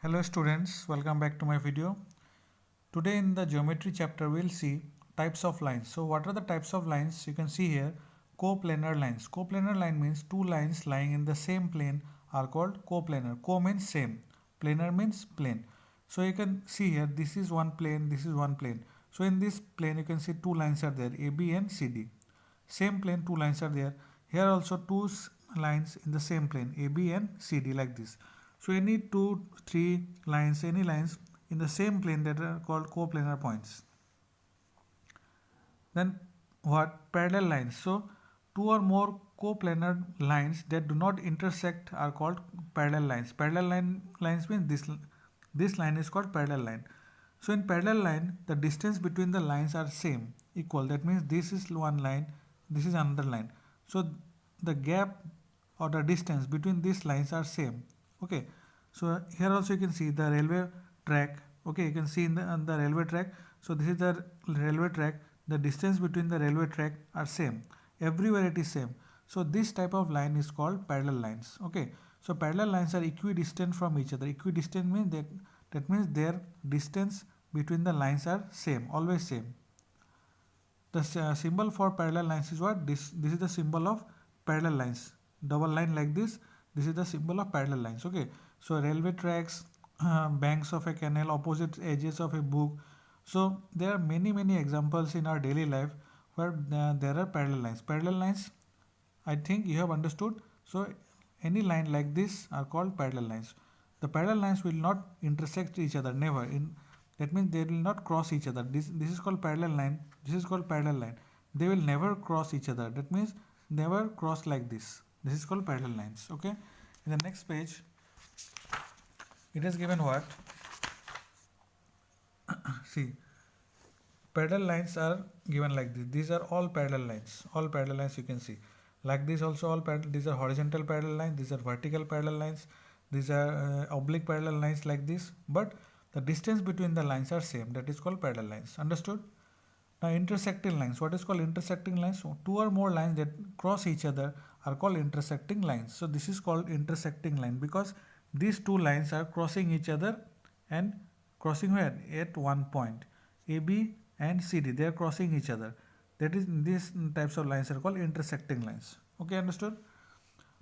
Hello students, welcome back to my video. Today in the geometry chapter we'll see types of lines. So what are the types of lines? You can see here coplanar lines. Coplanar line means two lines lying in the same plane are called coplanar. Co means same, planar means plane. So you can see here this is one plane, this is one plane. So in this plane you can see two lines are there, AB and CD. Same plane, two lines are there. Here also two lines in the same plane, AB and CD, like this. So any two, three lines, any lines in the same plane that are called coplanar points. Then what? Parallel lines. So two or more coplanar lines that do not intersect are called parallel lines. Lines means this line is called parallel line. So in parallel line, the distance between the lines are same, equal. That means this is one line, this is another line. So the gap or the distance between these lines are same. Okay. So here also you can see the railway track. Okay, you can see on the railway track. So this is the railway track. The distance between the railway track are same. Everywhere it is same. So this type of line is called parallel lines. Okay. So parallel lines are equidistant from each other. Equidistant means that means their distance between the lines are same, always same. The symbol for parallel lines is what? This is the symbol of parallel lines. Double line like this. This is the symbol of parallel lines. Okay. So railway tracks, banks of a canal, opposite edges of a book. So there are many examples in our daily life where there are parallel lines. Parallel lines, I think you have understood. So any line like this are called parallel lines. The parallel lines will not intersect each other, never. That means they will not cross each other. This is called parallel line. This is called parallel line. They will never cross each other. That means never cross like this. This is called parallel lines. Okay. In the next page, it is given what? See, parallel lines are given like this. These are all parallel lines. All parallel lines you can see. Like this also all parallel. These are horizontal parallel lines. These are vertical parallel lines. These are oblique parallel lines like this. But the distance between the lines are same. That is called parallel lines. Understood? Now intersecting lines. What is called intersecting lines? So two or more lines that cross each other are called intersecting lines. So this is called intersecting line because these two lines are crossing each other and crossing where? At one point. AB and CD, they are crossing each other. That is, these types of lines are called intersecting lines. Okay, understood?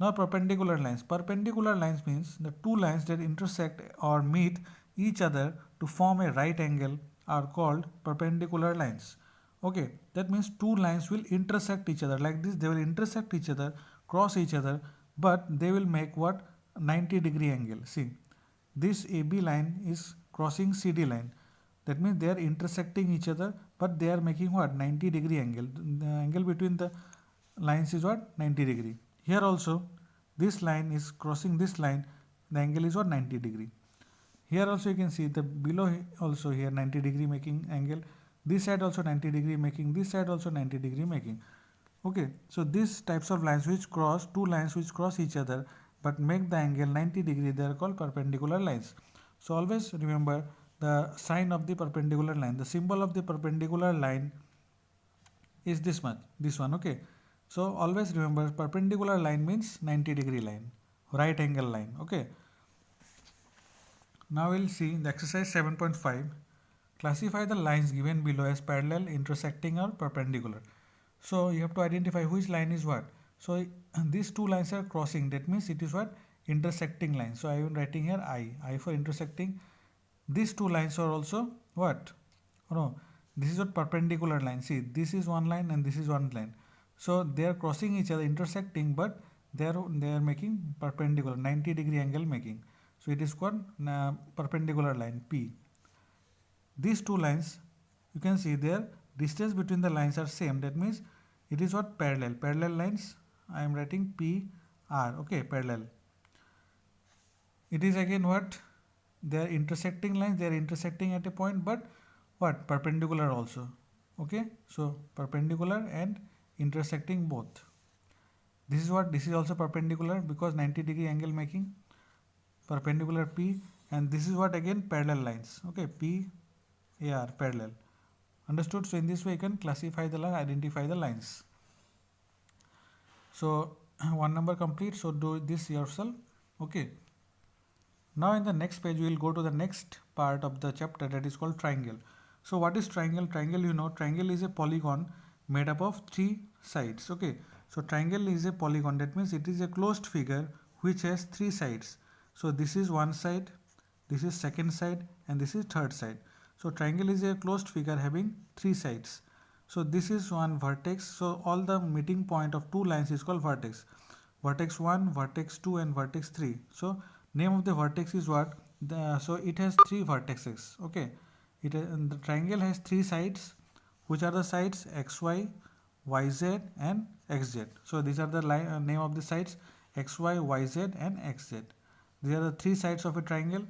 Now perpendicular lines. Perpendicular lines means the two lines that intersect or meet each other to form a right angle are called perpendicular lines. Okay, that means two lines will intersect each other like this. They will intersect each other, cross each other, but they will make what? 90-degree angle. See, this AB line is crossing CD line. That means they are intersecting each other, but they are making what? 90-degree angle. The angle between the lines is what? 90-degree. Here also, this line is crossing this line. The angle is what? 90-degree. Here also you can see the below also here 90-degree making angle. This side also 90-degree making. This side also 90-degree making. Okay, so these types of lines which cross, two lines which cross each other but make the angle 90-degree, they are called perpendicular lines. So always remember the sign of the perpendicular line. The symbol of the perpendicular line is this one. Okay. So always remember perpendicular line means 90-degree line, right angle line. Okay. Now we'll see the exercise 7.5. Classify the lines given below as parallel, intersecting or perpendicular. So you have to identify which line is what. So these two lines are crossing. That means it is what? Intersecting line. So I am writing here I for intersecting. These two lines are also what? Oh, no, this is what perpendicular line. See, this is one line and this is one line. So they are crossing each other, intersecting, but they are making perpendicular, 90-degree angle making. So it is called perpendicular line P. These two lines, you can see their distance between the lines are same. That means it is what? Parallel. Parallel lines. I am writing PR. Okay, parallel. It is again what? They are intersecting lines. They are intersecting at a point, but what? Perpendicular also. Okay, so perpendicular and intersecting both. This is what? This is also perpendicular because 90-degree angle making. Perpendicular P, and this is what? Again parallel lines. Okay, P AR parallel. Understood? So in this way you can classify the line, identify the lines. So one number complete. So do this yourself. Okay. Now in the next page we will go to the next part of the chapter, that is called triangle. So what is triangle? Triangle, you know, triangle is a polygon made up of three sides. Okay, so triangle is a polygon, that means it is a closed figure which has three sides. So this is one side, this is second side, and this is third side. So triangle is a closed figure having three sides. So this is one vertex. So all the meeting point of two lines is called vertex. Vertex 1, vertex 2, and vertex 3. So name of the vertex is what? So it has three vertices. Okay, the triangle has three sides. Which are the sides? XY, YZ, and XZ. So these are the name of the sides: XY, YZ, and XZ. These are the three sides of a triangle: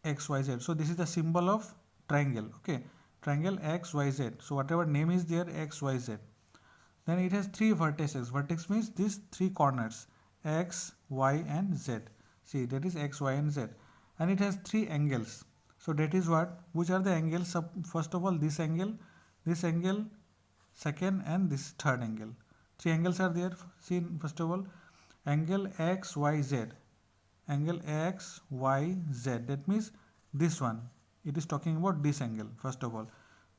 XYZ. So this is the symbol of triangle. Okay, triangle XYZ. So whatever name is there, XYZ. Then it has three vertices. Vertex means these three corners: X, Y, and Z. See, that is X, Y, and Z. And it has three angles. So that is what? Which are the angles? First of all, this angle, second, and this third angle. Three angles are there. See, first of all, angle X, Y, Z. Angle X, Y, Z. That means this one. It is talking about this angle. First of all,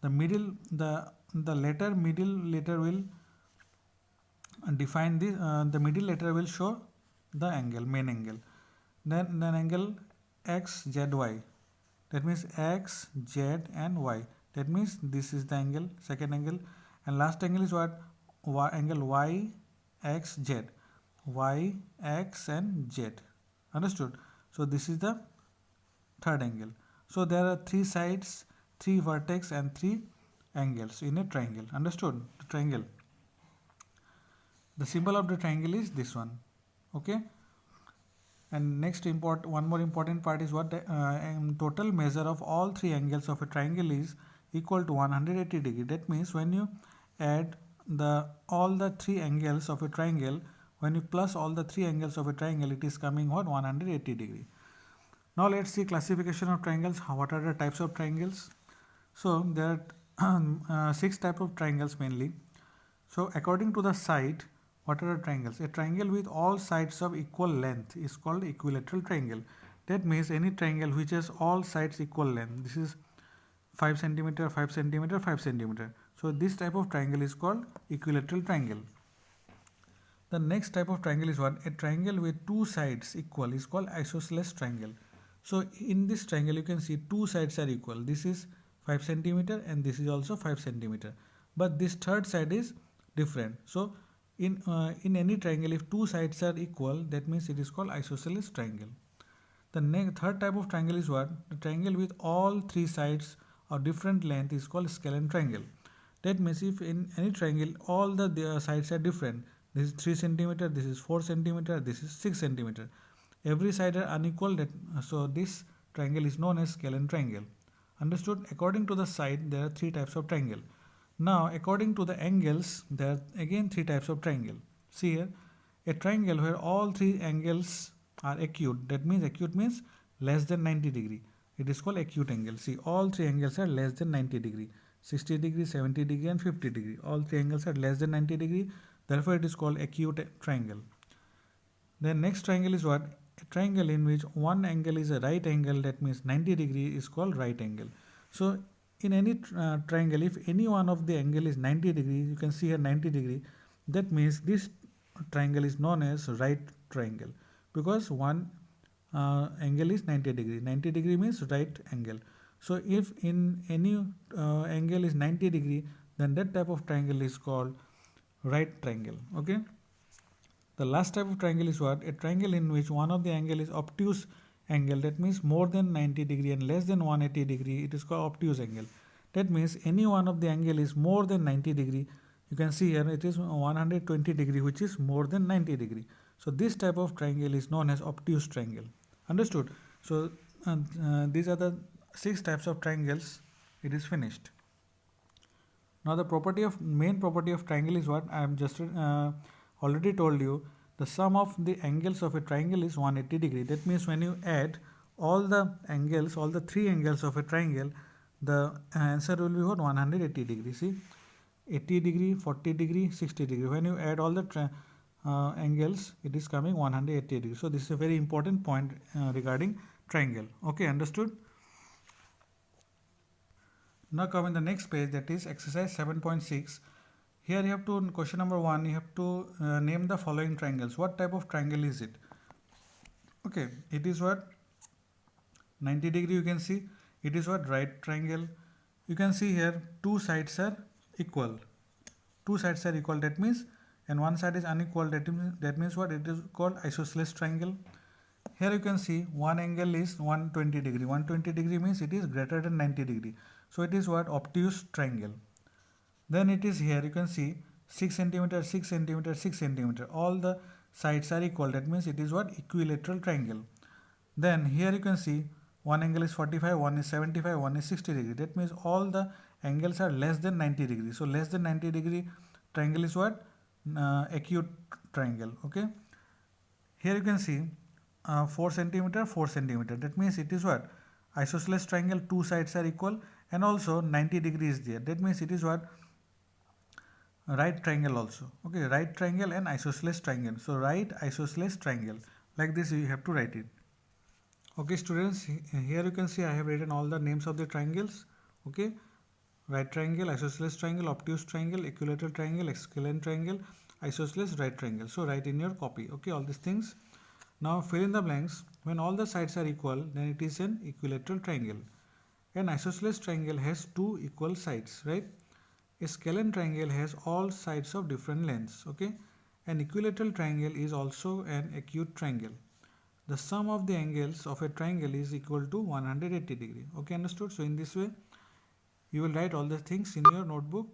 the middle, the middle letter will define the middle letter will show the angle, main angle. Then angle X, Z, Y. That means X, Z, and Y. That means this is the angle, second angle. And last angle is what? Angle Y, X, Z. Y, X, and Z. Understood? So this is the third angle. So there are three sides, three vertex, and three angles in a triangle. Understood? The triangle. The symbol of the triangle is this one. Okay. And next one more important part is what? Total measure of all three angles of a triangle is equal to 180 degree. That means when you add all the three angles of a triangle, when you plus all the three angles of a triangle, it is coming what? 180 degree. Now let's see classification of triangles. What are the types of triangles? So there are 6 types of triangles mainly. So according to the side, what are the triangles? A triangle with all sides of equal length is called equilateral triangle. That means any triangle which has all sides equal length. This is 5 centimeter, 5 centimeter, 5 centimeter. So this type of triangle is called equilateral triangle. The next type of triangle is what? A triangle with two sides equal is called isosceles triangle. So in this triangle you can see two sides are equal. This is 5 centimeter and this is also 5 centimeter. But this third side is different. So in any triangle, if two sides are equal, that means it is called isosceles triangle. The third type of triangle is what? The triangle with all three sides of different length is called scalene triangle. That means if in any triangle all the sides are different, this is 3 centimeter, this is 4 centimeter, this is 6 centimeter. Every side are unequal, so this triangle is known as scalene triangle. Understood? According to the side, there are three types of triangle. Now, according to the angles, there are again three types of triangle. See here, a triangle where all three angles are acute. That means acute means less than 90 degree. It is called acute angle. See, all three angles are less than 90 degree. 60 degree, 70 degree, and 50 degree. All three angles are less than 90 degree. Therefore, it is called acute triangle. Then next triangle is what? A triangle in which one angle is a right angle. That means 90 degree is called right angle. So in any triangle, if any one of the angle is 90 degree, you can see here 90 degree, that means this triangle is known as right triangle, because one angle is 90 degree. 90 degree means right angle. So if in any angle is 90 degree, then that type of triangle is called right triangle. Okay. The last type of triangle is what? A triangle in which one of the angle is obtuse angle. That means more than 90 degree and less than 180 degree. It is called obtuse angle. That means any one of the angle is more than 90 degree. You can see here it is 120 degree, which is more than 90 degree. So this type of triangle is known as obtuse triangle. Understood? So these are the 6 types of triangles. It is finished. Now the main property of triangle is what? I am just already told you. The sum of the angles of a triangle is 180 degree. That means when you add all the angles, all the three angles of a triangle, the answer will be what? 180 degree. See, 80 degree, 40 degree, 60 degree. When you add all the angles, it is coming 180 degrees. So this is a very important point regarding triangle. Okay, understood? Now come in the next page, that is exercise 7.6. Here you have to, question number 1, you have to name the following triangles. What type of triangle is it? Okay, it is what? 90 degree, you can see. It is what? Right triangle. You can see here two sides are equal. Two sides are equal, that means, and one side is unequal, that means what? It is called isosceles triangle. Here you can see one angle is 120 degree. 120 degree means it is greater than 90 degree. So it is what? Obtuse triangle. Then it is here, you can see 6 centimeter, 6 centimeter, 6 centimeter. All the sides are equal. That means it is what? Equilateral triangle. Then here you can see one angle is 45, one is 75, one is 60 degree. That means all the angles are less than 90 degree. So less than 90 degree triangle is what? Acute triangle. Okay. Here you can see 4 centimeter, 4 centimeter. That means it is what? Isosceles triangle, two sides are equal, and also 90 degree is there. That means it is what? Right triangle also. Okay, right triangle and isosceles triangle. So right isosceles triangle. Like this you have to write it. Okay students, here you can see I have written all the names of the triangles. Okay, right triangle, isosceles triangle, obtuse triangle, equilateral triangle, scalene triangle, isosceles, right triangle. So write in your copy. Okay, all these things. Now fill in the blanks. When all the sides are equal, then it is an equilateral triangle. An isosceles triangle has two equal sides, right? A scalene triangle has all sides of different lengths. Okay, an equilateral triangle is also an acute triangle. The sum of the angles of a triangle is equal to 180 degree. Okay, understood? So in this way, you will write all the things in your notebook